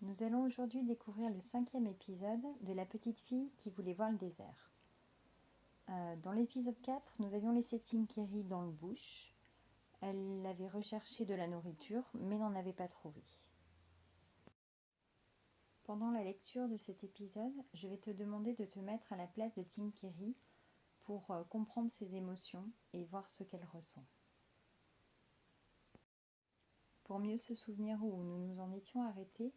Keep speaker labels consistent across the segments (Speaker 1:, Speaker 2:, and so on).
Speaker 1: Nous allons aujourd'hui découvrir le 5e épisode de La petite fille qui voulait voir le désert. Dans l'épisode 4, nous avions laissé Tinkéry dans le bush. Elle avait recherché de la nourriture, mais n'en avait pas trouvé. Pendant la lecture de cet épisode, je vais te demander de te mettre à la place de Tinkéry pour comprendre ses émotions et voir ce qu'elle ressent. Pour mieux se souvenir où nous nous en étions arrêtés,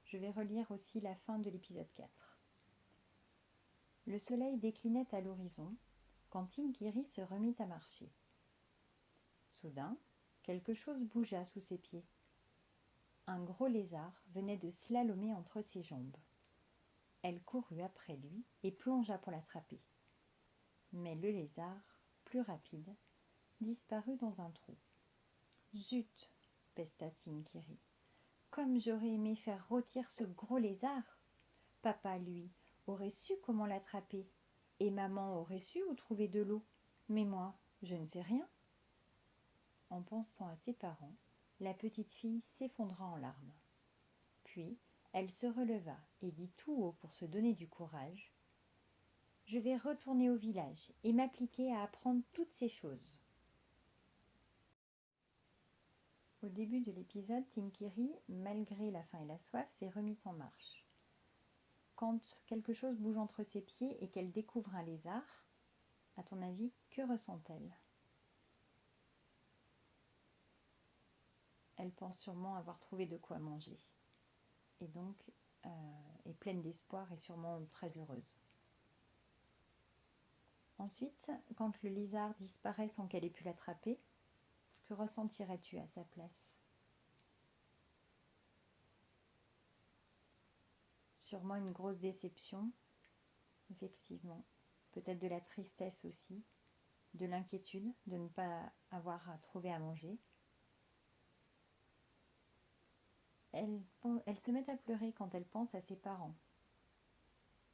Speaker 1: je vais relire aussi la fin de l'épisode 4. Le soleil déclinait à l'horizon quand Tinkéry se remit à marcher. Soudain, quelque chose bougea sous ses pieds. Un gros lézard venait de slalomer entre ses jambes. Elle courut après lui et plongea pour l'attraper. Mais le lézard, plus rapide, disparut dans un trou. « Zut !» pesta Tinkéry. « Comme j'aurais aimé faire rôtir ce gros lézard ! Papa, lui, aurait su comment l'attraper, et maman aurait su où trouver de l'eau. Mais moi, je ne sais rien. » En pensant à ses parents, la petite fille s'effondra en larmes. Puis, elle se releva et dit tout haut pour se donner du courage : « Je vais retourner au village et m'appliquer à apprendre toutes ces choses. » Au début de l'épisode, Tinkéry, malgré la faim et la soif, s'est remise en marche. Quand quelque chose bouge entre ses pieds et qu'elle découvre un lézard, à ton avis, que ressent-elle ? Elle pense sûrement avoir trouvé de quoi manger. Et donc est pleine d'espoir et sûrement très heureuse. Ensuite, quand le lézard disparaît sans qu'elle ait pu l'attraper, que ressentirais-tu à sa place ? Sûrement une grosse déception, effectivement. Peut-être de la tristesse aussi, de l'inquiétude de ne pas avoir trouvé à manger. Elle se met à pleurer quand elle pense à ses parents.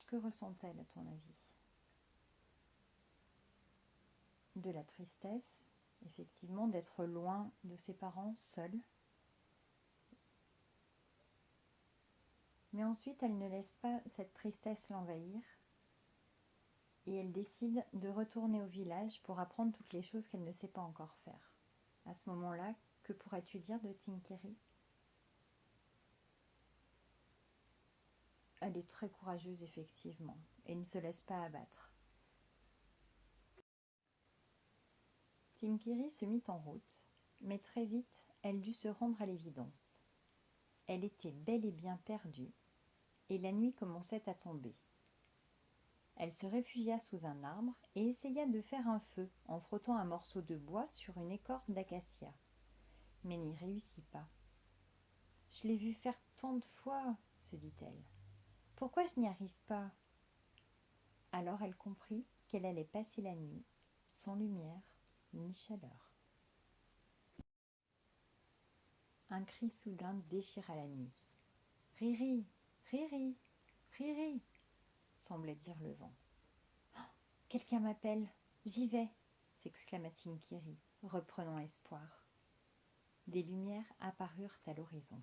Speaker 1: Que ressent-elle, à ton avis ? De la tristesse, effectivement, d'être loin de ses parents, seule. Mais ensuite, elle ne laisse pas cette tristesse l'envahir et elle décide de retourner au village pour apprendre toutes les choses qu'elle ne sait pas encore faire. À ce moment-là, que pourrais-tu dire de Tinkéry ? Elle est très courageuse, effectivement, et ne se laisse pas abattre. Tinkéry se mit en route, mais très vite, elle dut se rendre à l'évidence. Elle était bel et bien perdue, et la nuit commençait à tomber. Elle se réfugia sous un arbre et essaya de faire un feu en frottant un morceau de bois sur une écorce d'acacia, mais n'y réussit pas. « Je l'ai vu faire tant de fois, » se dit-elle. « Pourquoi je n'y arrive pas ?» Alors elle comprit qu'elle allait passer la nuit, sans lumière ni chaleur. Un cri soudain déchira la nuit. « Riri, Riri, Riri !» semblait dire le vent. « Oh, quelqu'un m'appelle, j'y vais !» s'exclama Tinkéry, reprenant espoir. Des lumières apparurent à l'horizon.